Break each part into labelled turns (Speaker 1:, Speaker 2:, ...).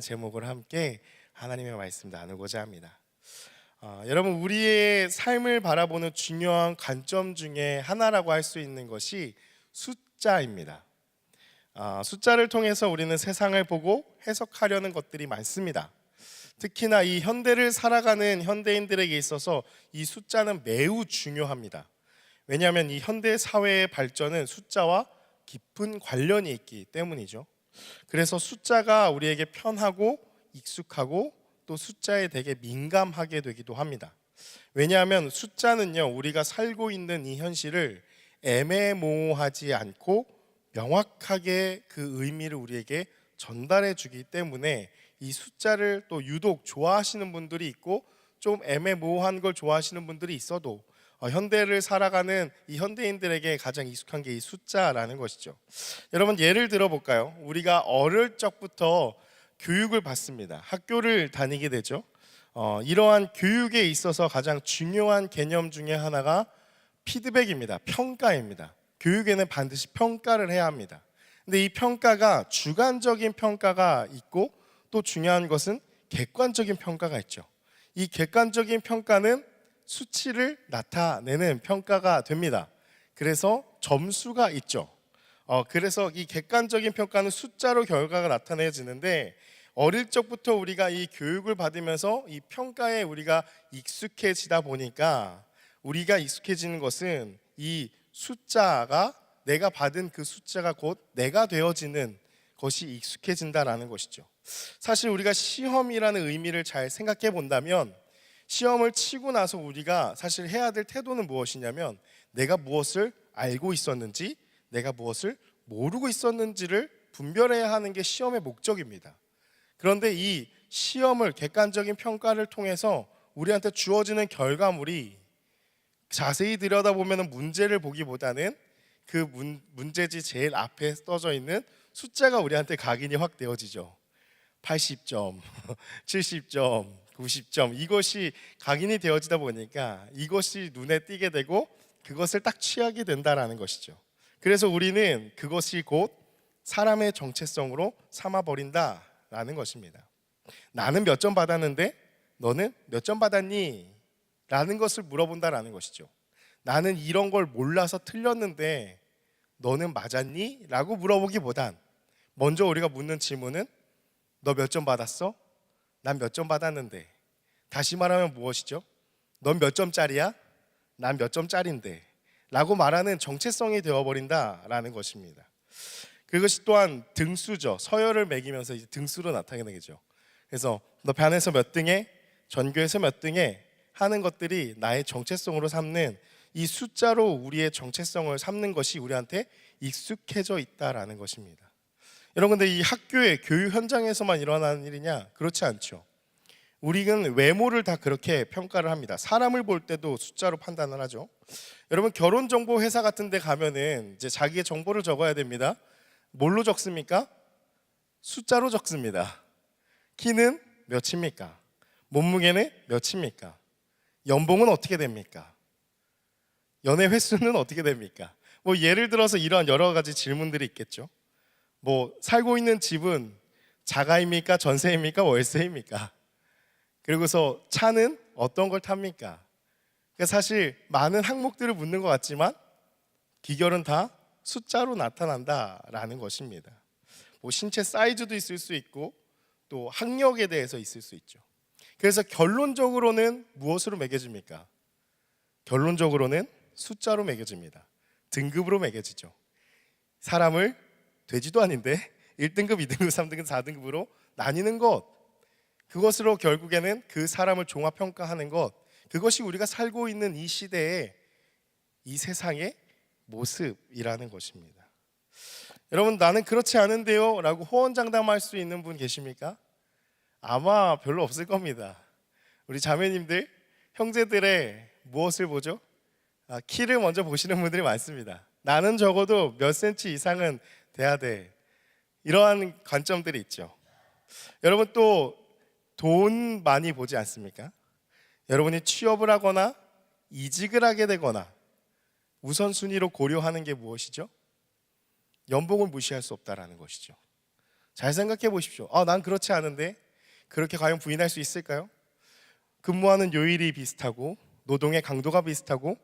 Speaker 1: 제목을 함께 하나님의 말씀 나누고자 합니다. 여러분, 우리의 삶을 바라보는 중요한 관점 중에 하나라고 할 수 있는 것이 숫자입니다. 숫자를 통해서 우리는 세상을 보고 해석하려는 것들이 많습니다. 특히나 이 현대를 살아가는 현대인들에게 있어서 이 숫자는 매우 중요합니다. 왜냐하면 이 현대 사회의 발전은 숫자와 깊은 관련이 있기 때문이죠. 그래서 숫자가 우리에게 편하고 익숙하고 또 숫자에 되게 민감하게 되기도 합니다. 왜냐하면 숫자는요, 우리가 살고 있는 이 현실을 애매모호하지 않고 명확하게 그 의미를 우리에게 전달해 주기 때문에 이 숫자를 또 유독 좋아하시는 분들이 있고 좀 애매모호한 걸 좋아하시는 분들이 있어도 현대를 살아가는 이 현대인들에게 가장 익숙한 게 이 숫자라는 것이죠. 여러분, 예를 들어 볼까요? 우리가 어릴 적부터 교육을 받습니다. 학교를 다니게 되죠. 이러한 교육에 있어서 가장 중요한 개념 중에 하나가 피드백입니다. 평가입니다. 교육에는 반드시 평가를 해야 합니다. 근데 이 평가가 주관적인 평가가 있고 또 중요한 것은 객관적인 평가가 있죠. 이 객관적인 평가는 수치를 나타내는 평가가 됩니다. 그래서 점수가 있죠. 그래서 이 객관적인 평가는 숫자로 결과가 나타내지는데, 어릴 적부터 우리가 이 교육을 받으면서 이 평가에 우리가 익숙해지다 보니까, 우리가 익숙해지는 것은 이 숫자가, 내가 받은 그 숫자가 곧 내가 되어지는 것이 익숙해진다라는 것이죠. 사실 우리가 시험이라는 의미를 잘 생각해 본다면, 시험을 치고 나서 우리가 사실 해야 될 태도는 무엇이냐면, 내가 무엇을 알고 있었는지, 내가 무엇을 모르고 있었는지를 분별해야 하는 게 시험의 목적입니다. 그런데 이 시험을, 객관적인 평가를 통해서 우리한테 주어지는 결과물이 자세히 들여다보면 문제를 보기보다는 그 문제지 제일 앞에 써져 있는 숫자가 우리한테 각인이 확 되어지죠. 80점, 70점, 90점, 이것이 각인이 되어지다 보니까 이것이 눈에 띄게 되고 그것을 딱 취하게 된다라는 것이죠. 그래서 우리는 그것이 곧 사람의 정체성으로 삼아버린다라는 것입니다. 나는 몇 점 받았는데 너는 몇 점 받았니? 라는 것을 물어본다라는 것이죠. 나는 이런 걸 몰라서 틀렸는데 너는 맞았니? 라고 물어보기보단 먼저 우리가 묻는 질문은 너 몇 점 받았어? 난 몇 점 받았는데. 다시 말하면 무엇이죠? 넌 몇 점짜리야? 난 몇 점짜리인데 라고 말하는 정체성이 되어버린다라는 것입니다. 그것이 또한 등수죠. 서열을 매기면서 이제 등수로 나타내겠죠. 그래서 너 반에서 몇 등해? 전교에서 몇 등해? 하는 것들이 나의 정체성으로 삼는, 이 숫자로 우리의 정체성을 삼는 것이 우리한테 익숙해져 있다라는 것입니다. 여러분, 근데 이 학교의 교육 현장에서만 일어나는 일이냐? 그렇지 않죠. 우리는 외모를 다 그렇게 평가를 합니다. 사람을 볼 때도 숫자로 판단을 하죠. 여러분, 결혼정보 회사 같은 데 가면은 이제 자기의 정보를 적어야 됩니다. 뭘로 적습니까? 숫자로 적습니다. 키는 몇입니까? 몸무게는 몇입니까? 연봉은 어떻게 됩니까? 연애 횟수는 어떻게 됩니까? 뭐 예를 들어서 이러한 여러 가지 질문들이 있겠죠. 뭐 살고 있는 집은 자가입니까? 전세입니까? 월세입니까? 그리고서 차는 어떤 걸 탑니까? 그러니까 사실 많은 항목들을 묻는 것 같지만 기결은 다 숫자로 나타난다라는 것입니다. 뭐 신체 사이즈도 있을 수 있고 또 학력에 대해서 있을 수 있죠. 그래서 결론적으로는 무엇으로 매겨집니까? 결론적으로는 숫자로 매겨집니다. 등급으로 매겨지죠. 사람을 돼지도 아닌데 1등급, 2등급, 3등급, 4등급으로 나뉘는 것, 그것으로 결국에는 그 사람을 종합평가하는 것, 그것이 우리가 살고 있는 이 시대의, 이 세상의 모습이라는 것입니다. 여러분, 나는 그렇지 않은데요 라고 호언장담할 수 있는 분 계십니까? 아마 별로 없을 겁니다. 우리 자매님들, 형제들의 무엇을 보죠? 키를 먼저 보시는 분들이 많습니다. 나는 적어도 몇 센치 이상은 돼야 돼, 이러한 관점들이 있죠. 여러분, 또 돈 많이 보지 않습니까? 여러분이 취업을 하거나 이직을 하게 되거나 우선순위로 고려하는 게 무엇이죠? 연봉을 무시할 수 없다라는 것이죠. 잘 생각해 보십시오. 난 그렇지 않은데 그렇게 과연 부인할 수 있을까요? 근무하는 요일이 비슷하고 노동의 강도가 비슷하고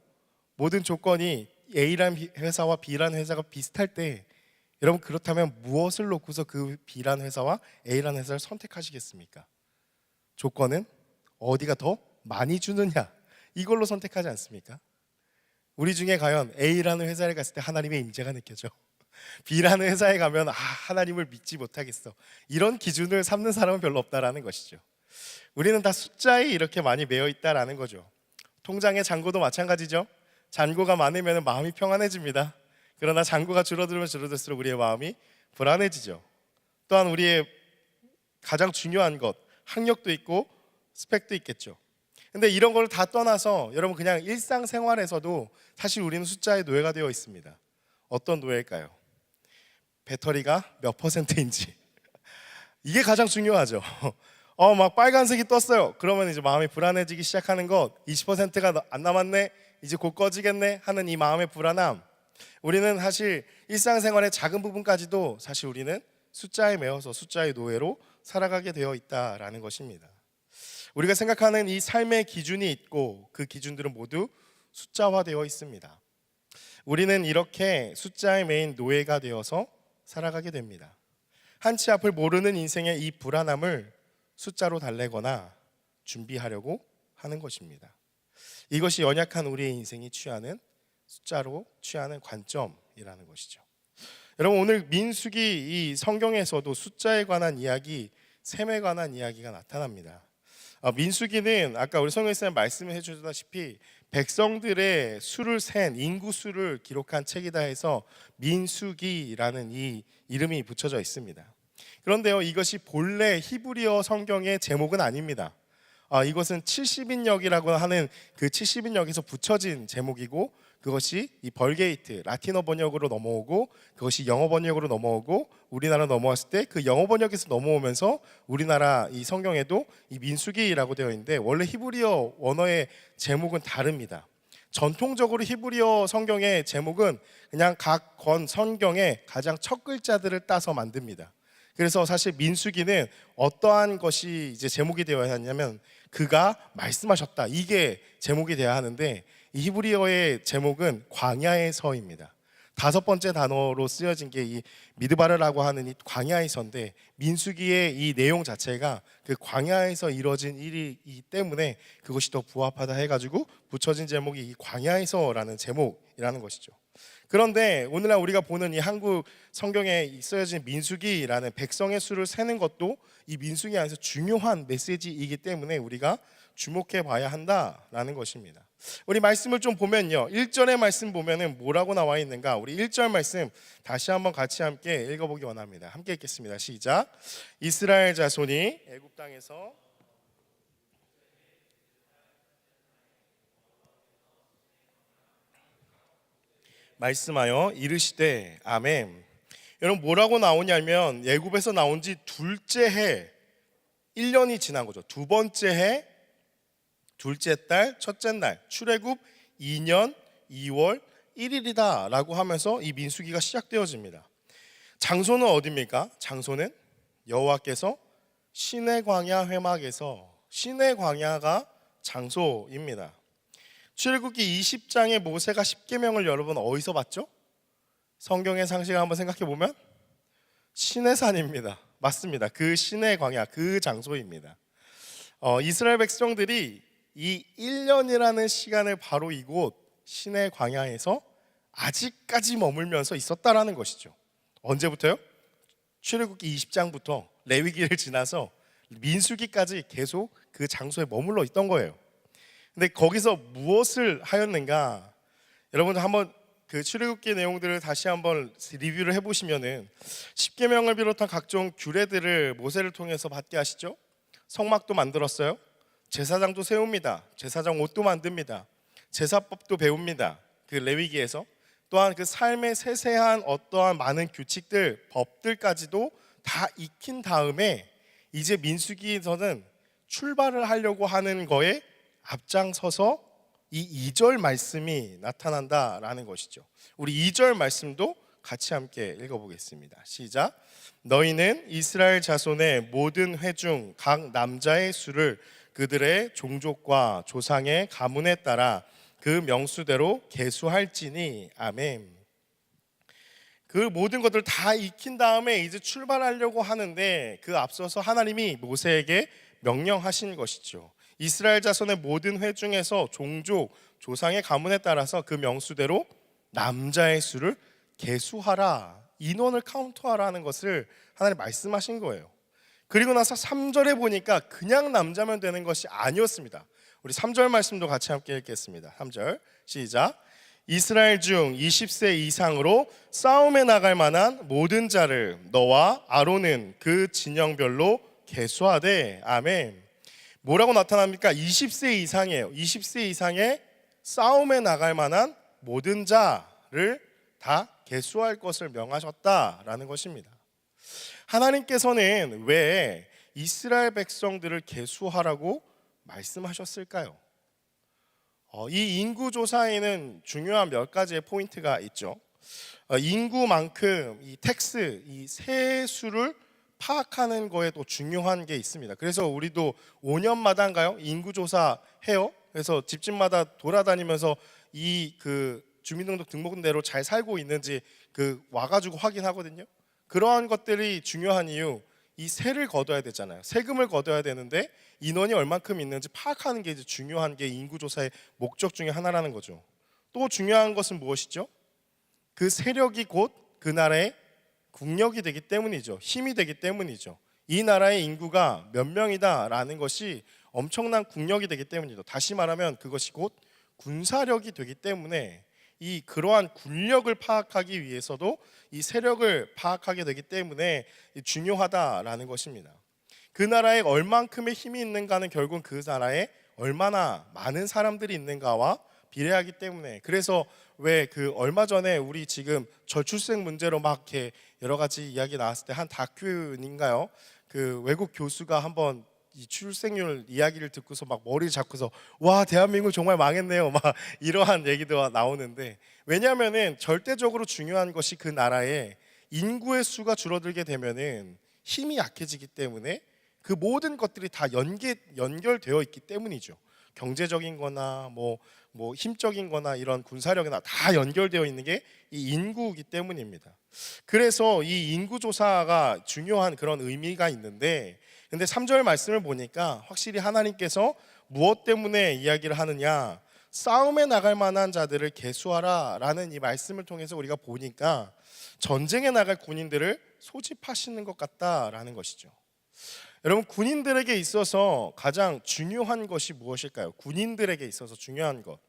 Speaker 1: 모든 조건이 A라는 회사와 B라는 회사가 비슷할 때 여러분 그렇다면 무엇을 놓고서 그 B라는 회사와 A라는 회사를 선택하시겠습니까? 조건은 어디가 더 많이 주느냐 이걸로 선택하지 않습니까? 우리 중에 과연 A라는 회사에 갔을 때 하나님의 임재가 느껴져 B라는 회사에 가면 하나님을 믿지 못하겠어 이런 기준을 삼는 사람은 별로 없다라는 것이죠. 우리는 다 숫자에 이렇게 많이 매여 있다라는 거죠. 통장의 잔고도 마찬가지죠. 잔고가 많으면 마음이 평안해집니다. 그러나 잔고가 줄어들면 줄어들수록 우리의 마음이 불안해지죠. 또한 우리의 가장 중요한 것, 학력도 있고 스펙도 있겠죠. 근데 이런 걸 다 떠나서 여러분 그냥 일상생활에서도 사실 우리는 숫자의 노예가 되어 있습니다. 어떤 노예일까요? 배터리가 몇 %인지 이게 가장 중요하죠. 막 빨간색이 떴어요. 그러면 이제 마음이 불안해지기 시작하는 것. 20%가 안 남았네. 이제 곧 꺼지겠네 하는 이 마음의 불안함. 우리는 사실 일상생활의 작은 부분까지도 사실 우리는 숫자에 매여서 숫자의 노예로 살아가게 되어 있다라는 것입니다. 우리가 생각하는 이 삶의 기준이 있고 그 기준들은 모두 숫자화되어 있습니다. 우리는 이렇게 숫자에 매인 노예가 되어서 살아가게 됩니다. 한치 앞을 모르는 인생의 이 불안함을 숫자로 달래거나 준비하려고 하는 것입니다. 이것이 연약한 우리의 인생이 취하는 숫자로 취하는 관점이라는 것이죠. 여러분 오늘 민수기 이 성경에서도 숫자에 관한 이야기, 셈에 관한 이야기가 나타납니다. 민수기는 아까 우리 성경에서 말씀해 주셨다시피 백성들의 수를 센 인구 수를 기록한 책이다 해서 민수기라는 이 이름이 붙여져 있습니다. 그런데요, 이것이 본래 히브리어 성경의 제목은 아닙니다. 이것은 70인역이라고 하는 그 70인역에서 붙여진 제목이고 그것이 이 벌게이트 라틴어 번역으로 넘어오고 그것이 영어 번역으로 넘어오고 우리나라 넘어왔을 때 그 영어 번역에서 넘어오면서 우리나라 이 성경에도 이 민수기라고 되어 있는데 원래 히브리어 원어의 제목은 다릅니다. 전통적으로 히브리어 성경의 제목은 그냥 각 권 성경의 가장 첫 글자들을 따서 만듭니다. 그래서 사실 민수기는 어떠한 것이 이제 제목이 되어야 하냐면 그가 말씀하셨다 이게 제목이 되어야 하는데 이 히브리어의 제목은 광야의 서입니다. 5번째 단어로 쓰여진 게 이 미드바르라고 하는 이 광야의 서인데 민수기의 이 내용 자체가 그 광야에서 이루어진 일이기 때문에 그것이 더 부합하다 해가지고 붙여진 제목이 이 광야의 서라는 제목이라는 것이죠. 그런데 오늘날 우리가 보는 이 한국 성경에 쓰여진 민수기라는 백성의 수를 세는 것도 이 민수기 안에서 중요한 메시지이기 때문에 우리가 주목해 봐야 한다라는 것입니다. 우리 말씀을 좀 보면요, 1절의 말씀 보면은 뭐라고 나와 있는가? 우리 1절 말씀 다시 한번 같이 함께 읽어보기 원합니다. 함께 읽겠습니다. 시작. 이스라엘 자손이 애굽 땅에서 말씀하여 이르시되 아멘. 여러분 뭐라고 나오냐면 애굽에서 나온 지 둘째 해 1년이 지난 거죠. 두 번째 해 둘째 달 첫째 날 출애굽 2년 2월 1일이다 라고 하면서 이 민수기가 시작되어집니다. 장소는 어디입니까? 장소는 여호와께서 시내 광야 회막에서, 시내 광야가 장소입니다. 출애굽기 20장의 모세가 10계명을 여러분 어디서 봤죠? 성경의 상식을 한번 생각해 보면 시내산입니다. 맞습니다. 그 시내 광야, 그 장소입니다. 이스라엘 백성들이 이 1년이라는 시간을 바로 이곳 시내 광야에서 아직까지 머물면서 있었다라는 것이죠. 언제부터요? 출애굽기 20장부터 레위기를 지나서 민수기까지 계속 그 장소에 머물러 있던 거예요. 근데 거기서 무엇을 하였는가? 여러분 한번 그 출애굽기 내용들을 다시 한번 리뷰를 해보시면은 10계명을 비롯한 각종 규례들을 모세를 통해서 받게 하시죠. 성막도 만들었어요. 제사장도 세웁니다. 제사장 옷도 만듭니다. 제사법도 배웁니다. 그 레위기에서. 또한 그 삶의 세세한 어떠한 많은 규칙들, 법들까지도 다 익힌 다음에 이제 민수기에서는 출발을 하려고 하는 거에 앞장서서 이 2절 말씀이 나타난다라는 것이죠. 우리 2절 말씀도 같이 함께 읽어보겠습니다. 시작. 너희는 이스라엘 자손의 모든 회중 각 남자의 수를 그들의 종족과 조상의 가문에 따라 그 명수대로 계수할지니. 아멘. 그 모든 것들 다 익힌 다음에 이제 출발하려고 하는데 그 앞서서 하나님이 모세에게 명령하신 것이죠. 이스라엘 자손의 모든 회중에서 종족, 조상의 가문에 따라서 그 명수대로 남자의 수를 계수하라, 인원을 카운트하라는 것을 하나님 말씀하신 거예요. 그리고 나서 3절에 보니까 그냥 남자면 되는 것이 아니었습니다. 우리 3절 말씀도 같이 함께 읽겠습니다. 3절 시작. 이스라엘 중 20세 이상으로 싸움에 나갈 만한 모든 자를 너와 아론은 그 진영별로 계수하되. 아멘. 뭐라고 나타납니까? 20세 이상이에요. 20세 이상의 싸움에 나갈 만한 모든 자를 다 계수할 것을 명하셨다라는 것입니다. 하나님께서는 왜 이스라엘 백성들을 계수하라고 말씀하셨을까요? 이 인구 조사에는 중요한 몇 가지의 포인트가 있죠. 인구만큼 이 텍스, 이 세수를 파악하는 거에 또 중요한 게 있습니다. 그래서 우리도 5년마다인가요? 인구 조사 해요. 그래서 집집마다 돌아다니면서 이 주민등록 등록대로 잘 살고 있는지 와가지고 확인하거든요. 그러한 것들이 중요한 이유, 이 세를 걷어야 되잖아요. 세금을 걷어야 되는데 인원이 얼만큼 있는지 파악하는 게 이제 중요한 게 인구조사의 목적 중에 하나라는 거죠. 또 중요한 것은 무엇이죠? 그 세력이 곧 그 나라의 국력이 되기 때문이죠. 힘이 되기 때문이죠. 이 나라의 인구가 몇 명이다라는 것이 엄청난 국력이 되기 때문이죠. 다시 말하면 그것이 곧 군사력이 되기 때문에 그러한 군력을 파악하기 위해서도 이 세력을 파악하게 되기 때문에 중요하다라는 것입니다. 그 나라에 얼만큼의 힘이 있는가는 결국 그 나라에 얼마나 많은 사람들이 있는가와 비례하기 때문에, 그래서 왜 얼마 전에 우리 지금 저출생 문제로 막 이렇게 여러 가지 이야기 나왔을 때 한 다큐인가요? 외국 교수가 한번 이 출생률 이야기를 듣고서 막 머리를 잡고서 와, 대한민국 정말 망했네요, 막 이러한 얘기도 나오는데, 왜냐하면은 절대적으로 중요한 것이 그 나라의 인구의 수가 줄어들게 되면은 힘이 약해지기 때문에 그 모든 것들이 다 연결되어 있기 때문이죠. 경제적인 거나 뭐 힘적인 거나 이런 군사력이나 다 연결되어 있는 게 이 인구이기 때문입니다. 그래서 이 인구 조사가 중요한 그런 의미가 있는데, 근데 3절 말씀을 보니까 확실히 하나님께서 무엇 때문에 이야기를 하느냐, 싸움에 나갈 만한 자들을 계수하라 라는 이 말씀을 통해서 우리가 보니까 전쟁에 나갈 군인들을 소집하시는 것 같다라는 것이죠. 여러분, 군인들에게 있어서 가장 중요한 것이 무엇일까요? 군인들에게 있어서 중요한 것,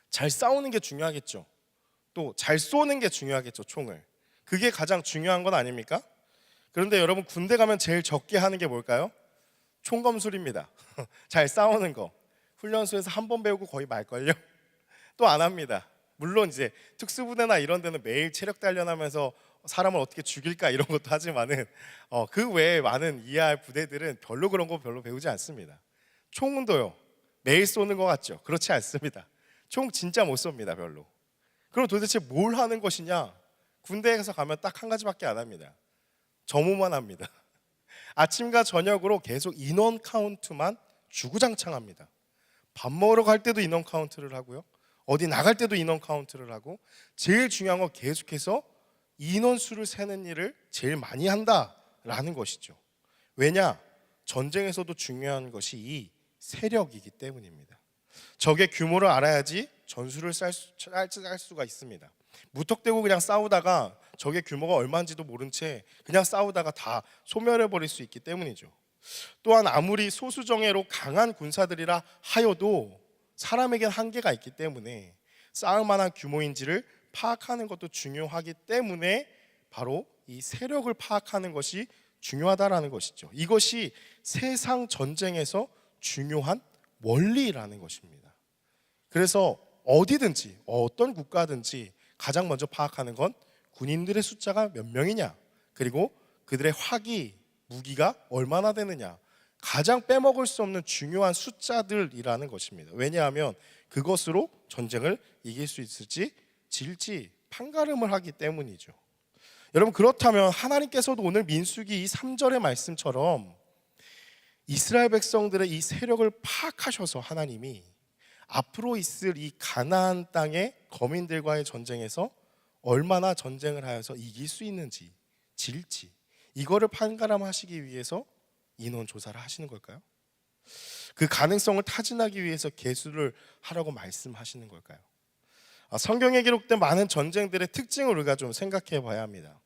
Speaker 1: 잘 싸우는 게 중요하겠죠. 또 잘 쏘는 게 중요하겠죠. 총을. 그게 가장 중요한 건 아닙니까? 그런데 여러분, 군대 가면 제일 적게 하는 게 뭘까요? 총검술입니다. 잘 싸우는 거. 훈련소에서 한 번 배우고 거의 말걸요. 또 안 합니다. 물론 이제 특수부대나 이런 데는 매일 체력 단련하면서 사람을 어떻게 죽일까 이런 것도 하지만은 그 외에 많은 이해할 부대들은 별로 그런 거 별로 배우지 않습니다. 총도요, 매일 쏘는 것 같죠? 그렇지 않습니다. 총 진짜 못 쏩니다, 별로. 그럼 도대체 뭘 하는 것이냐? 군대에서 가면 딱 한 가지밖에 안 합니다. 점호만 합니다. 아침과 저녁으로 계속 인원 카운트만 주구장창합니다. 밥 먹으러 갈 때도 인원 카운트를 하고요, 어디 나갈 때도 인원 카운트를 하고, 제일 중요한 건 계속해서 인원수를 세는 일을 제일 많이 한다라는 것이죠. 왜냐? 전쟁에서도 중요한 것이 이 세력이기 때문입니다. 적의 규모를 알아야지 전술을 짤 수가 있습니다. 무턱대고 그냥 싸우다가 적의 규모가 얼마인지도 모른 채 그냥 싸우다가 다 소멸해버릴 수 있기 때문이죠. 또한 아무리 소수정예로 강한 군사들이라 하여도 사람에겐 한계가 있기 때문에 싸울 만한 규모인지를 파악하는 것도 중요하기 때문에 바로 이 세력을 파악하는 것이 중요하다라는 것이죠. 이것이 세상 전쟁에서 중요한 원리라는 것입니다. 그래서 어디든지 어떤 국가든지 가장 먼저 파악하는 건 군인들의 숫자가 몇 명이냐, 그리고 그들의 화기, 무기가 얼마나 되느냐, 가장 빼먹을 수 없는 중요한 숫자들이라는 것입니다. 왜냐하면 그것으로 전쟁을 이길 수 있을지 질지 판가름을 하기 때문이죠. 여러분, 그렇다면 하나님께서도 오늘 민수기 이 3절의 말씀처럼 이스라엘 백성들의 이 세력을 파악하셔서 하나님이 앞으로 있을 이 가나안 땅의 거민들과의 전쟁에서 얼마나 전쟁을 하여서 이길 수 있는지, 질지, 이거를 판가름하시기 위해서 인원 조사를 하시는 걸까요? 그 가능성을 타진하기 위해서 계수를 하라고 말씀하시는 걸까요? 성경에 기록된 많은 전쟁들의 특징을 우리가 좀 생각해 봐야 합니다.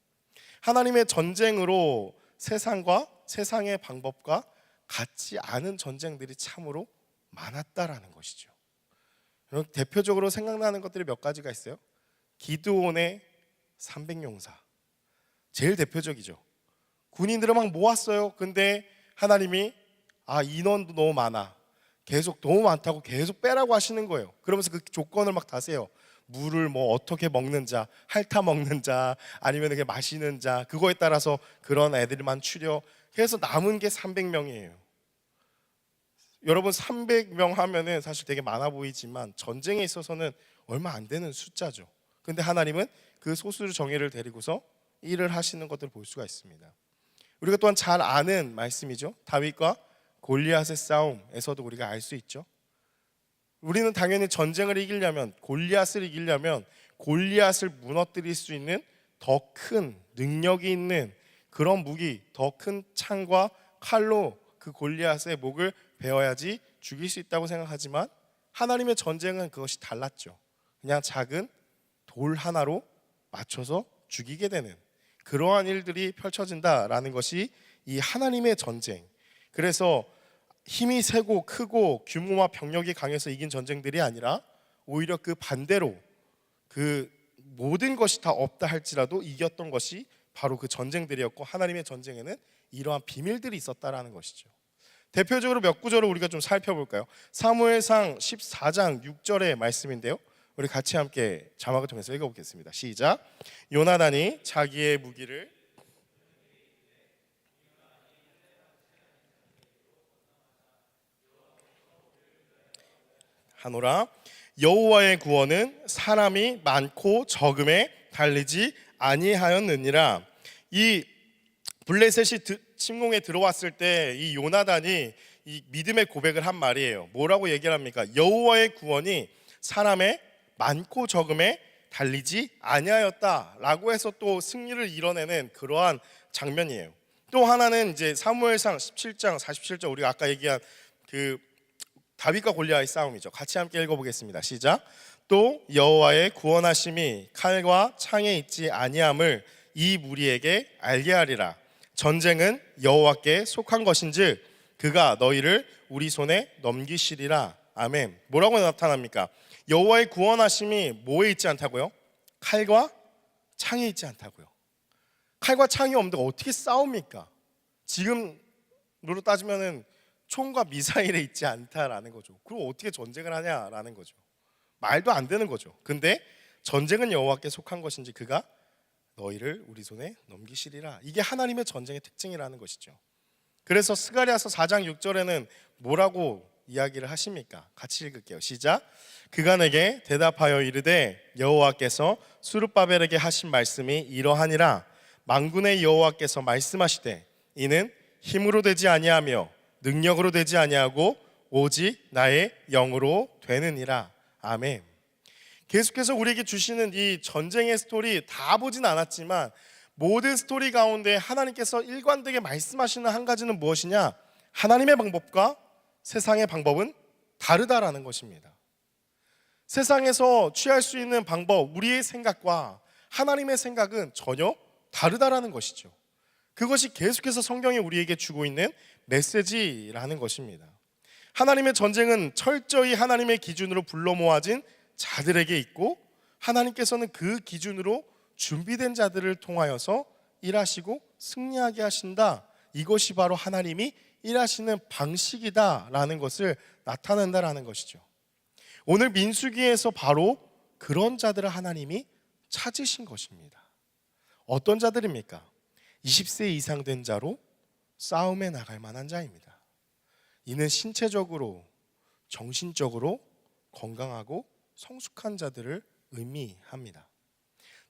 Speaker 1: 하나님의 전쟁으로 세상과 세상의 방법과 같지 않은 전쟁들이 참으로 많았다라는 것이죠. 대표적으로 생각나는 것들이 몇 가지가 있어요. 기드온의 300용사, 제일 대표적이죠. 군인들을 막 모았어요. 근데 하나님이 인원도 너무 많아, 계속 너무 많다고 계속 빼라고 하시는 거예요. 그러면서 그 조건을 막 다세요. 물을 뭐 어떻게 먹는 자, 핥아 먹는 자, 아니면 이렇게 마시는 자, 그거에 따라서 그런 애들만 추려. 그래서 남은 게 300명이에요. 여러분, 300명 하면은 사실 되게 많아 보이지만 전쟁에 있어서는 얼마 안 되는 숫자죠. 근데 하나님은 그 소수 정예를 데리고서 일을 하시는 것들을 볼 수가 있습니다. 우리가 또한 잘 아는 말씀이죠. 다윗과 골리앗의 싸움에서도 우리가 알 수 있죠. 우리는 당연히 전쟁을 이기려면, 골리앗을 이기려면 골리앗을 무너뜨릴 수 있는 더 큰 능력이 있는 그런 무기, 더 큰 창과 칼로 그 골리앗의 목을 베어야지 죽일 수 있다고 생각하지만 하나님의 전쟁은 그것이 달랐죠. 그냥 작은 돌 하나로 맞춰서 죽이게 되는 그러한 일들이 펼쳐진다라는 것이 이 하나님의 전쟁. 그래서 힘이 세고 크고 규모와 병력이 강해서 이긴 전쟁들이 아니라 오히려 그 반대로 그 모든 것이 다 없다 할지라도 이겼던 것이 바로 그 전쟁들이었고, 하나님의 전쟁에는 이러한 비밀들이 있었다라는 것이죠. 대표적으로 몇 구절을 우리가 좀 살펴볼까요? 사무엘상 14장 6절의 말씀인데요, 우리 같이 함께 자막을 통해서 읽어보겠습니다. 시작. 요나단이 자기의 무기를 하노라. 여호와의 구원은 사람이 많고 적음에 달리지 아니하였느니라. 이 블레셋이 침공에 들어왔을 때 이 요나단이 이 믿음의 고백을 한 말이에요. 뭐라고 얘기를 합니까? 여호와의 구원이 사람의 많고 적음에 달리지 아니하였다라고 해서 또 승리를 이뤄내는 그러한 장면이에요. 또 하나는 이제 사무엘상 17장 47절, 우리가 아까 얘기한 그 다윗과 골리앗의 싸움이죠. 같이 함께 읽어보겠습니다. 시작. 또 여호와의 구원하심이 칼과 창에 있지 아니함을 이 무리에게 알게 하리라. 전쟁은 여호와께 속한 것인즉 그가 너희를 우리 손에 넘기시리라. 아멘. 뭐라고 나타납니까? 여호와의 구원하심이 뭐에 있지 않다고요? 칼과 창에 있지 않다고요. 칼과 창이 없는데 어떻게 싸웁니까? 지금으로 따지면은 총과 미사일에 있지 않다라는 거죠. 그럼 어떻게 전쟁을 하냐라는 거죠. 말도 안 되는 거죠. 근데 전쟁은 여호와께 속한 것인지 그가 너희를 우리 손에 넘기시리라. 이게 하나님의 전쟁의 특징이라는 것이죠. 그래서 스가랴서 4장 6절에는 뭐라고 이야기를 하십니까? 같이 읽을게요. 시작. 그가 내게 대답하여 이르되 여호와께서 스룹바벨에게 하신 말씀이 이러하니라. 만군의 여호와께서 말씀하시되 이는 힘으로 되지 아니하며 능력으로 되지 아니하고 오직 나의 영으로 되느니라. 아멘. 계속해서 우리에게 주시는 이 전쟁의 스토리 다 보진 않았지만 모든 스토리 가운데 하나님께서 일관되게 말씀하시는 한 가지는 무엇이냐? 하나님의 방법과 세상의 방법은 다르다라는 것입니다. 세상에서 취할 수 있는 방법, 우리의 생각과 하나님의 생각은 전혀 다르다라는 것이죠. 그것이 계속해서 성경이 우리에게 주고 있는 메시지라는 것입니다. 하나님의 전쟁은 철저히 하나님의 기준으로 불러 모아진 자들에게 있고, 하나님께서는 그 기준으로 준비된 자들을 통하여서 일하시고 승리하게 하신다. 이것이 바로 하나님이 일하시는 방식이다라는 것을 나타낸다라는 것이죠. 오늘 민수기에서 바로 그런 자들을 하나님이 찾으신 것입니다. 어떤 자들입니까? 20세 이상 된 자로 싸움에 나갈 만한 자입니다. 이는 신체적으로, 정신적으로 건강하고 성숙한 자들을 의미합니다.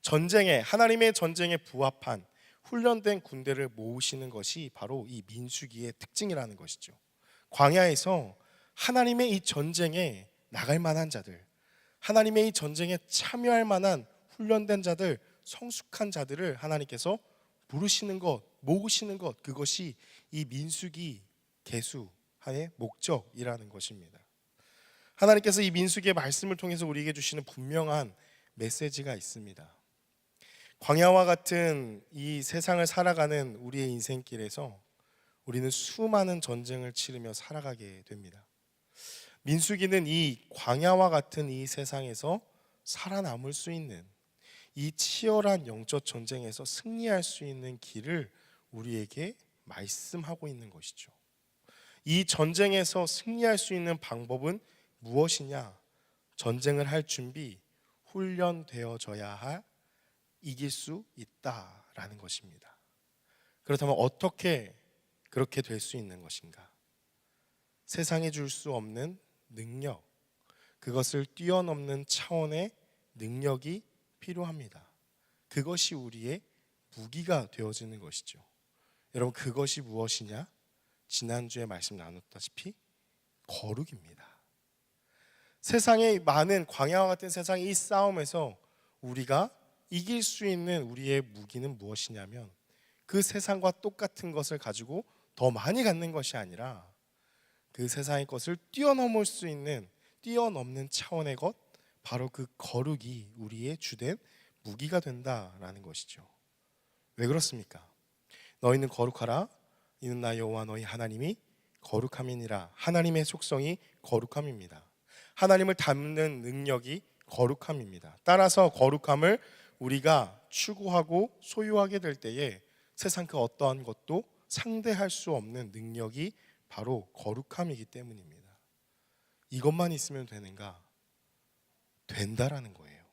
Speaker 1: 전쟁에, 하나님의 전쟁에 부합한 훈련된 군대를 모으시는 것이 바로 이 민수기의 특징이라는 것이죠. 광야에서 하나님의 이 전쟁에 나갈 만한 자들, 하나님의 이 전쟁에 참여할 만한 훈련된 자들, 성숙한 자들을 하나님께서 부르시는 것, 모으시는 것, 그것이 이 민수기 계수의 목적이라는 것입니다. 하나님께서 이 민수기의 말씀을 통해서 우리에게 주시는 분명한 메시지가 있습니다. 광야와 같은 이 세상을 살아가는 우리의 인생길에서 우리는 수많은 전쟁을 치르며 살아가게 됩니다. 민수기는 이 광야와 같은 이 세상에서 살아남을 수 있는, 이 치열한 영적 전쟁에서 승리할 수 있는 길을 우리에게 말씀하고 있는 것이죠. 이 전쟁에서 승리할 수 있는 방법은 무엇이냐? 전쟁을 할 준비, 훈련되어져야 할, 이길 수 있다라는 것입니다. 그렇다면 어떻게 그렇게 될 수 있는 것인가? 세상에 줄 수 없는 능력, 그것을 뛰어넘는 차원의 능력이 필요합니다. 그것이 우리의 무기가 되어지는 것이죠. 여러분, 그것이 무엇이냐? 지난주에 말씀 나눴다시피 거룩입니다. 세상의 많은 광야와 같은 세상의 이 싸움에서 우리가 이길 수 있는 우리의 무기는 무엇이냐면, 그 세상과 똑같은 것을 가지고 더 많이 갖는 것이 아니라 그 세상의 것을 뛰어넘을 수 있는, 뛰어넘는 차원의 것, 바로 그 거룩이 우리의 주된 무기가 된다라는 것이죠. 왜 그렇습니까? 너희는 거룩하라, 이는 나 여호와 너희 하나님이 거룩함이니라. 하나님의 속성이 거룩함입니다. 하나님을 닮는 능력이 거룩함입니다. 따라서 거룩함을 우리가 추구하고 소유하게 될 때에 세상 그 어떠한 것도 상대할 수 없는 능력이 바로 거룩함이기 때문입니다. 이것만 있으면 되는가? 된다라는 거예요.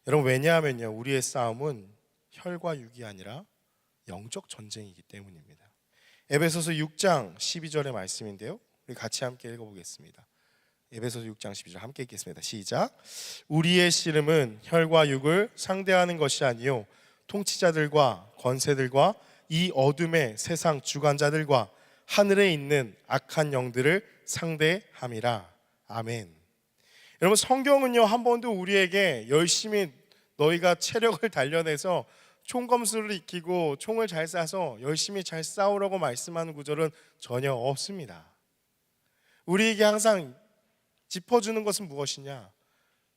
Speaker 1: 여러분, 왜냐하면요, 우리의 싸움은 혈과 육이 아니라 영적 전쟁이기 때문입니다. 에베소서 6장 12절의 말씀인데요, 우리 같이 함께 읽어보겠습니다. 에베소서 6장 12절 함께 읽겠습니다. 시작. 우리의 씨름은 혈과 육을 상대하는 것이 아니요 통치자들과 권세들과 이 어둠의 세상 주관자들과 하늘에 있는 악한 영들을 상대함이라. 아멘. 여러분, 성경은요 한 번도 우리에게 열심히 너희가 체력을 단련해서 총검술을 익히고 총을 잘 쏴서 열심히 잘 싸우라고 말씀하는 구절은 전혀 없습니다. 우리에게 항상 짚어주는 것은 무엇이냐?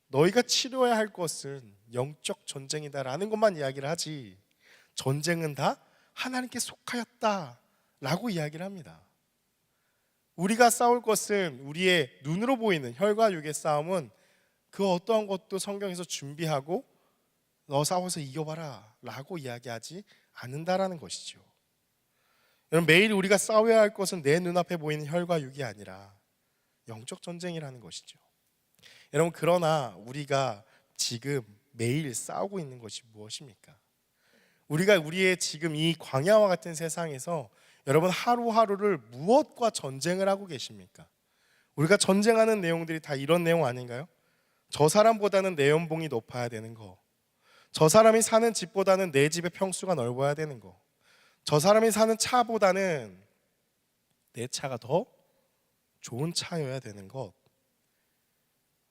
Speaker 1: 너희가 치료해야 할 것은 영적 전쟁이다라는 것만 이야기를 하지, 전쟁은 다 하나님께 속하였다라고 이야기를 합니다. 우리가 싸울 것은, 우리의 눈으로 보이는 혈과 육의 싸움은 그 어떠한 것도 성경에서 준비하고 너 싸워서 이겨봐라 라고 이야기하지 않는다라는 것이죠. 여러분, 매일 우리가 싸워야 할 것은 내 눈앞에 보이는 혈과 육이 아니라 영적 전쟁이라는 것이죠. 여러분, 그러나 우리가 지금 매일 싸우고 있는 것이 무엇입니까? 우리가 우리의 지금 이 광야와 같은 세상에서 여러분 하루하루를 무엇과 전쟁을 하고 계십니까? 우리가 전쟁하는 내용들이 다 이런 내용 아닌가요? 저 사람보다는 내 연봉이 높아야 되는 거, 저 사람이 사는 집보다는 내 집의 평수가 넓어야 되는 거, 저 사람이 사는 차보다는 내 차가 더 좋은 차여야 되는 것,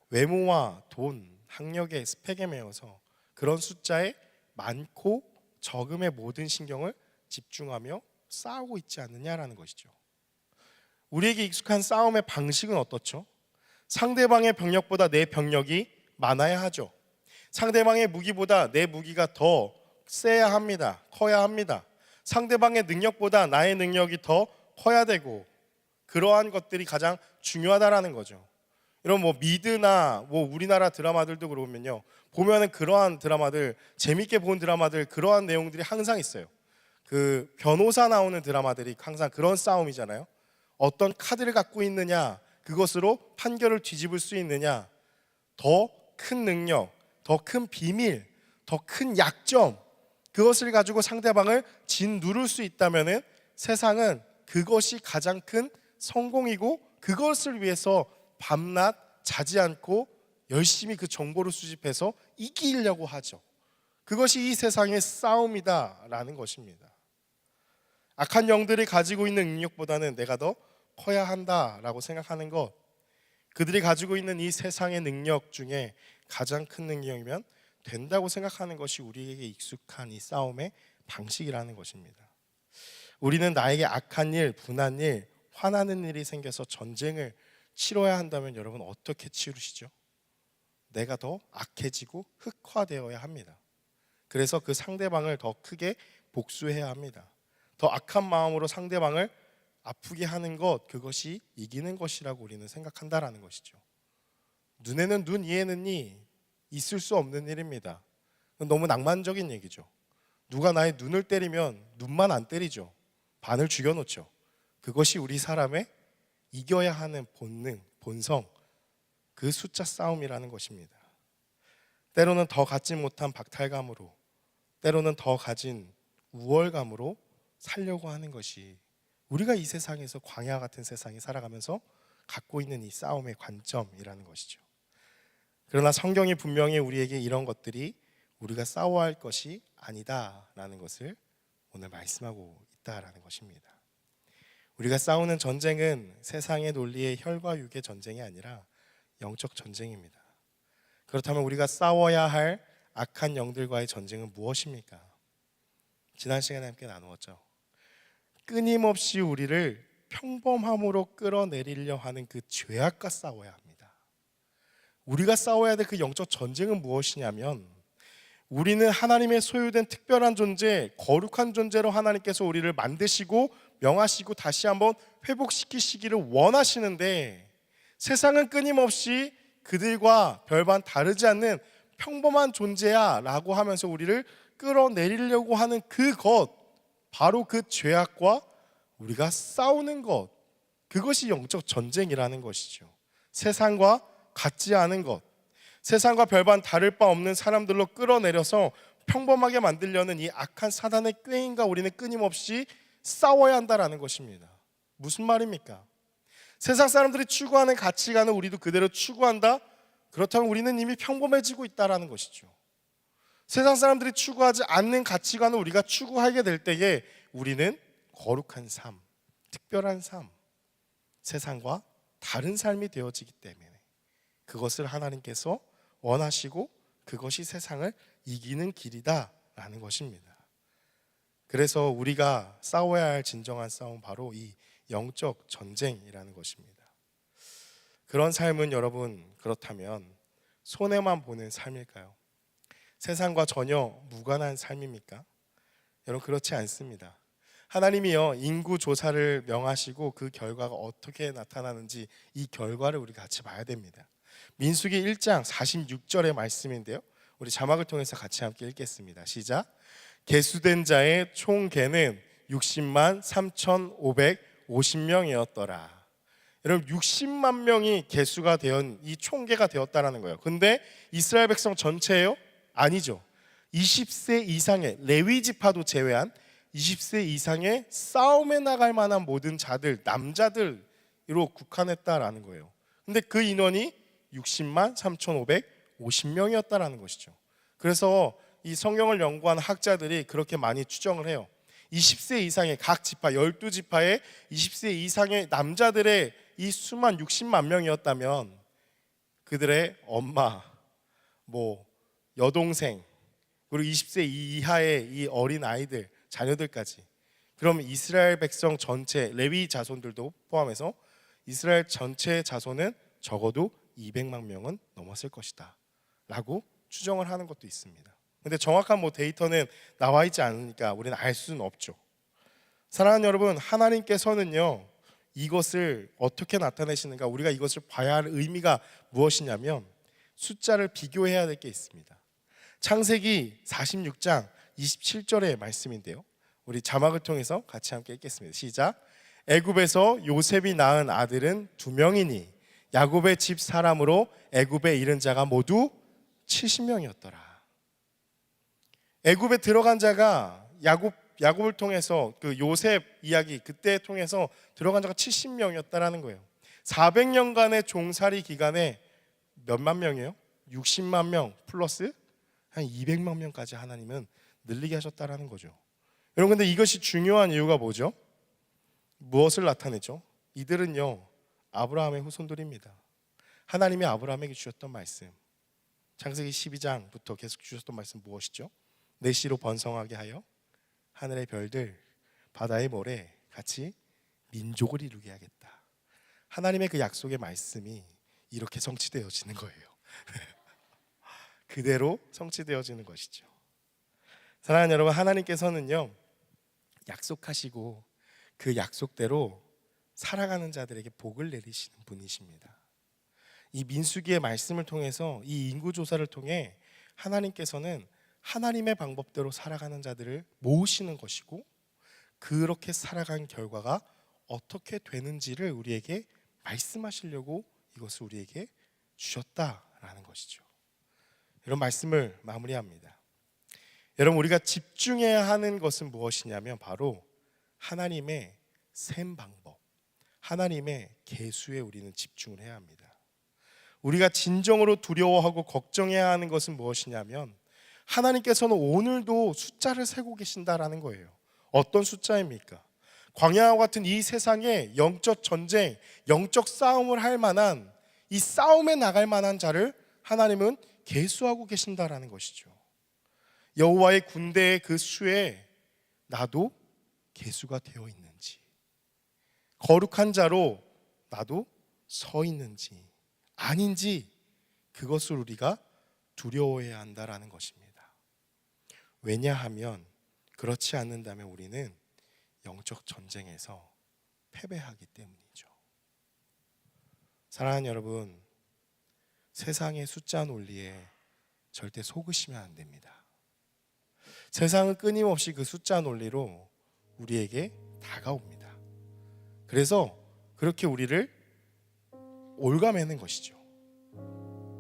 Speaker 1: 외모와 돈, 학력의 스펙에 매여서 그런 숫자에 많고 적음의 모든 신경을 집중하며 싸우고 있지 않느냐라는 것이죠. 우리에게 익숙한 싸움의 방식은 어떻죠? 상대방의 병력보다 내 병력이 많아야 하죠. 상대방의 무기보다 내 무기가 더 세야 합니다. 커야 합니다. 상대방의 능력보다 나의 능력이 더 커야 되고, 그러한 것들이 가장 중요하다라는 거죠. 여러분, 뭐 미드나 뭐 우리나라 드라마들도 그러면요, 보면은 그러한 드라마들, 재밌게 본 드라마들, 그러한 내용들이 항상 있어요. 그 변호사 나오는 드라마들이 항상 그런 싸움이잖아요. 어떤 카드를 갖고 있느냐, 그것으로 판결을 뒤집을 수 있느냐, 더 큰 능력, 더 큰 비밀, 더 큰 약점, 그것을 가지고 상대방을 짓누를 수 있다면은 세상은 그것이 가장 큰 성공이고, 그것을 위해서 밤낮 자지 않고 열심히 그 정보를 수집해서 이기려고 하죠. 그것이 이 세상의 싸움이다라는 것입니다. 악한 영들이 가지고 있는 능력보다는 내가 더 커야 한다라고 생각하는 것, 그들이 가지고 있는 이 세상의 능력 중에 가장 큰 능력이면 된다고 생각하는 것이 우리에게 익숙한 이 싸움의 방식이라는 것입니다. 우리는 나에게 악한 일, 분한 일, 화나는 일이 생겨서 전쟁을 치러야 한다면 여러분 어떻게 치르시죠? 내가 더 악해지고 흑화되어야 합니다. 그래서 그 상대방을 더 크게 복수해야 합니다. 더 악한 마음으로 상대방을 아프게 하는 것, 그것이 이기는 것이라고 우리는 생각한다라는 것이죠. 눈에는 눈, 이에는 이, 있을 수 없는 일입니다. 너무 낭만적인 얘기죠. 누가 나의 눈을 때리면 눈만 안 때리죠. 반을 죽여놓죠. 그것이 우리 사람의 이겨야 하는 본능, 본성, 그 숫자 싸움이라는 것입니다. 때로는 더 갖지 못한 박탈감으로, 때로는 더 가진 우월감으로 살려고 하는 것이 우리가 이 세상에서 광야 같은 세상에 살아가면서 갖고 있는 이 싸움의 관점이라는 것이죠. 그러나 성경이 분명히 우리에게 이런 것들이 우리가 싸워야 할 것이 아니다라는 것을 오늘 말씀하고 있다라는 것입니다. 우리가 싸우는 전쟁은 세상의 논리의 혈과 육의 전쟁이 아니라 영적 전쟁입니다. 그렇다면 우리가 싸워야 할 악한 영들과의 전쟁은 무엇입니까? 지난 시간에 함께 나누었죠. 끊임없이 우리를 평범함으로 끌어내리려 하는 그 죄악과 싸워야 합니다. 우리가 싸워야 될 그 영적 전쟁은 무엇이냐면, 우리는 하나님의 소유된 특별한 존재, 거룩한 존재로 하나님께서 우리를 만드시고 명하시고 다시 한번 회복시키시기를 원하시는데, 세상은 끊임없이 그들과 별반 다르지 않는 평범한 존재야 라고 하면서 우리를 끌어내리려고 하는 그것, 바로 그 죄악과 우리가 싸우는 것, 그것이 영적 전쟁이라는 것이죠. 세상과 같지 않은 것, 세상과 별반 다를 바 없는 사람들로 끌어내려서 평범하게 만들려는 이 악한 사단의 꾀인과 우리는 끊임없이 싸워야 한다라는 것입니다. 무슨 말입니까? 세상 사람들이 추구하는 가치관을 우리도 그대로 추구한다? 그렇다면 우리는 이미 평범해지고 있다라는 것이죠. 세상 사람들이 추구하지 않는 가치관을 우리가 추구하게 될 때에 우리는 거룩한 삶, 특별한 삶, 세상과 다른 삶이 되어지기 때문에 그것을 하나님께서 원하시고 그것이 세상을 이기는 길이다라는 것입니다. 그래서 우리가 싸워야 할 진정한 싸움, 바로 이 영적 전쟁이라는 것입니다. 그런 삶은 여러분, 그렇다면 손해만 보는 삶일까요? 세상과 전혀 무관한 삶입니까? 여러분, 그렇지 않습니다. 하나님이요, 인구 조사를 명하시고 그 결과가 어떻게 나타나는지 이 결과를 우리 같이 봐야 됩니다. 민수기 1장 46절의 말씀인데요, 우리 자막을 통해서 같이 함께 읽겠습니다. 시작. 계수된 자의 총 계는 60만 3,550명이었더라. 여러분, 60만 명이 계수가 되었, 이 총계가 되었다라는 거예요. 근데 이스라엘 백성 전체예요? 아니죠. 20세 이상의 레위 지파도 제외한 20세 이상의 싸움에 나갈 만한 모든 자들, 남자들로 국한했다라는 거예요. 근데 그 인원이 60만 3,550명이었다라는 것이죠. 그래서 이 성경을 연구한 학자들이 그렇게 많이 추정을 해요. 20세 이상의 각 지파, 12지파의 20세 이상의 남자들의 이 수만 60만 명이었다면 그들의 엄마, 여동생, 그리고 20세 이하의 이 어린 아이들, 자녀들까지, 그럼 이스라엘 백성 전체, 레위 자손들도 포함해서 이스라엘 전체 자손은 적어도 200만 명은 넘었을 것이다 라고 추정을 하는 것도 있습니다. 근데 정확한 데이터는 나와 있지 않으니까 우리는 알 수는 없죠. 사랑하는 여러분, 하나님께서는요, 이것을 어떻게 나타내시는가, 우리가 이것을 봐야 할 의미가 무엇이냐면 숫자를 비교해야 될 게 있습니다. 창세기 46장 27절의 말씀인데요, 우리 자막을 통해서 같이 함께 읽겠습니다. 시작. 애굽에서 요셉이 낳은 아들은 2명이니 야곱의 집 사람으로 애굽에 이른 자가 모두 70명이었더라. 애굽에 들어간 자가 야곱을 통해서, 그 요셉 이야기 그때 통해서 들어간 자가 70명이었다라는 거예요. 400년간의 종살이 기간에 몇만 명이에요? 60만 명 플러스 한 200만 명까지 하나님은 늘리게 하셨다라는 거죠. 여러분, 근데 이것이 중요한 이유가 뭐죠? 무엇을 나타내죠? 이들은요, 아브라함의 후손들입니다. 하나님이 아브라함에게 주셨던 말씀, 창세기 12장부터 계속 주셨던 말씀 무엇이죠? 내 씨로 번성하게 하여 하늘의 별들, 바다의 모래 같이 민족을 이루게 하겠다. 하나님의 그 약속의 말씀이 이렇게 성취되어지는 거예요. 그대로 성취되어지는 것이죠. 사랑하는 여러분, 하나님께서는요, 약속하시고 그 약속대로 살아가는 자들에게 복을 내리시는 분이십니다. 이 민수기의 말씀을 통해서, 이 인구조사를 통해 하나님께서는 하나님의 방법대로 살아가는 자들을 모으시는 것이고, 그렇게 살아간 결과가 어떻게 되는지를 우리에게 말씀하시려고 이것을 우리에게 주셨다라는 것이죠. 이런 말씀을 마무리합니다. 여러분, 우리가 집중해야 하는 것은 무엇이냐면 바로 하나님의 셈 방법, 하나님의 계수에 우리는 집중을 해야 합니다. 우리가 진정으로 두려워하고 걱정해야 하는 것은 무엇이냐면 하나님께서는 오늘도 숫자를 세고 계신다라는 거예요. 어떤 숫자입니까? 광야와 같은 이 세상에 영적 전쟁, 영적 싸움을 할 만한, 이 싸움에 나갈 만한 자를 하나님은 계수하고 계신다라는 것이죠. 여호와의 군대의 그 수에 나도 계수가 되어 있는지, 거룩한 자로 나도 서 있는지 아닌지, 그것을 우리가 두려워해야 한다라는 것입니다. 왜냐하면 그렇지 않는다면 우리는 영적 전쟁에서 패배하기 때문이죠. 사랑하는 여러분, 세상의 숫자 논리에 절대 속으시면 안 됩니다. 세상은 끊임없이 그 숫자 논리로 우리에게 다가옵니다. 그래서 그렇게 우리를 올가매는 것이죠.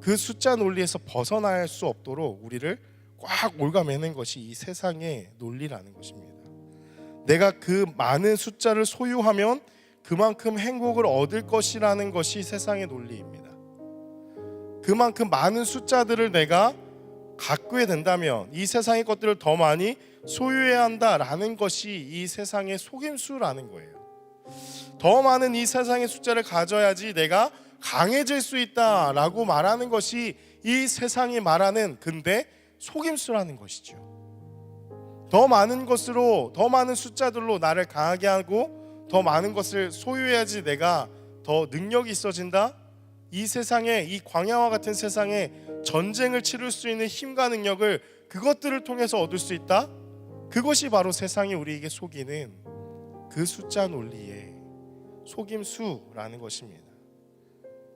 Speaker 1: 그 숫자 논리에서 벗어날 수 없도록 우리를 꽉 올가매는 것이 이 세상의 논리라는 것입니다. 내가 그 많은 숫자를 소유하면 그만큼 행복을 얻을 것이라는 것이 세상의 논리입니다. 그만큼 많은 숫자들을 내가 갖게 된다면 이 세상의 것들을 더 많이 소유해야 한다라는 것이 이 세상의 속임수라는 거예요. 더 많은 이 세상의 숫자를 가져야지 내가 강해질 수 있다라고 말하는 것이 이 세상이 말하는 근데 속임수라는 것이죠. 더 많은 것으로, 더 많은 숫자들로 나를 강하게 하고 더 많은 것을 소유해야지 내가 더 능력이 있어진다. 이 세상에, 이 광야와 같은 세상에 전쟁을 치를 수 있는 힘과 능력을 그것들을 통해서 얻을 수 있다. 그것이 바로 세상이 우리에게 속이는 그 숫자 논리의 속임수라는 것입니다.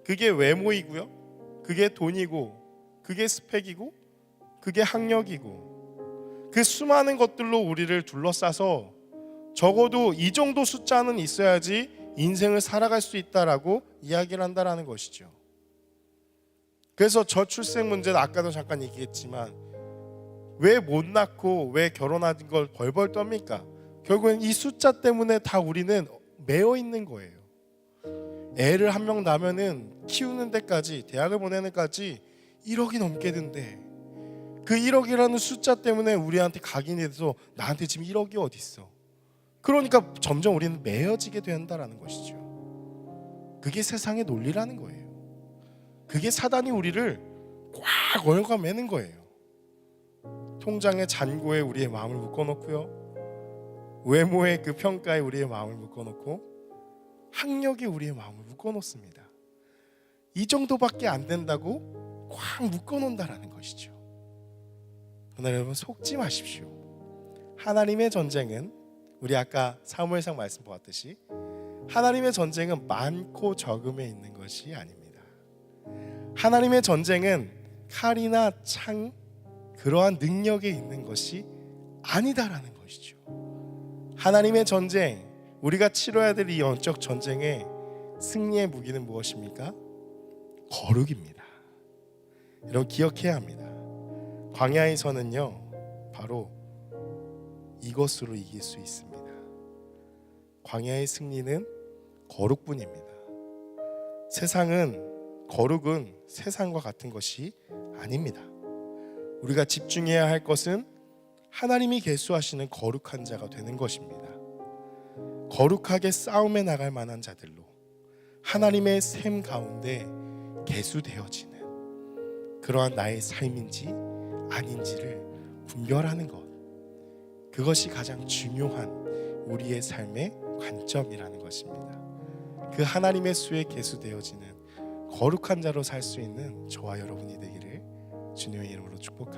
Speaker 1: 그게 외모이고요, 그게 돈이고, 그게 스펙이고, 그게 학력이고, 그 수많은 것들로 우리를 둘러싸서 적어도 이 정도 숫자는 있어야지 인생을 살아갈 수 있다라고 이야기를 한다라는 것이죠. 그래서 저출생 문제는 아까도 잠깐 얘기했지만 왜 못 낳고 왜 결혼하는 걸 벌벌 떱니까? 결국엔 이 숫자 때문에 다 우리는 매여 있는 거예요. 애를 한 명 낳으면은 키우는 데까지, 대학을 보내는 데까지 1억이 넘게 든대. 그 1억이라는 숫자 때문에 우리한테 각인이 돼서 나한테 지금 1억이 어디 있어? 그러니까 점점 우리는 매여지게 된다라는 것이죠. 그게 세상의 논리라는 거예요. 그게 사단이 우리를 꽉 얽어매는 거예요. 통장의 잔고에 우리의 마음을 묶어놓고요, 외모의 그 평가에 우리의 마음을 묶어놓고, 학력에 우리의 마음을 묶어놓습니다. 이 정도밖에 안 된다고 꽉 묶어놓는다라는 것이죠. 그러나 여러분, 속지 마십시오. 하나님의 전쟁은, 우리 아까 사무엘상 말씀 보았듯이 하나님의 전쟁은 많고 적음에 있는 것이 아닙니다. 하나님의 전쟁은 칼이나 창, 그러한 능력에 있는 것이 아니다라는 것이죠. 하나님의 전쟁, 우리가 치러야 될 이 영적 전쟁의 승리의 무기는 무엇입니까? 거룩입니다. 여러분, 기억해야 합니다. 광야에서는요, 바로 이것으로 이길 수 있습니다. 광야의 승리는 거룩뿐입니다. 거룩은 세상과 같은 것이 아닙니다. 우리가 집중해야 할 것은 하나님이 계수하시는 거룩한 자가 되는 것입니다. 거룩하게 싸움에 나갈 만한 자들로 하나님의 셈 가운데 계수되어지는 그러한 나의 삶인지 아닌지를 분별하는 것, 그것이 가장 중요한 우리의 삶의 관점이라는 것입니다. 그 하나님의 수에 계수되어지는 거룩한 자로 살 수 있는 저와 여러분이 되기를 주님의 이름으로 축복합니다.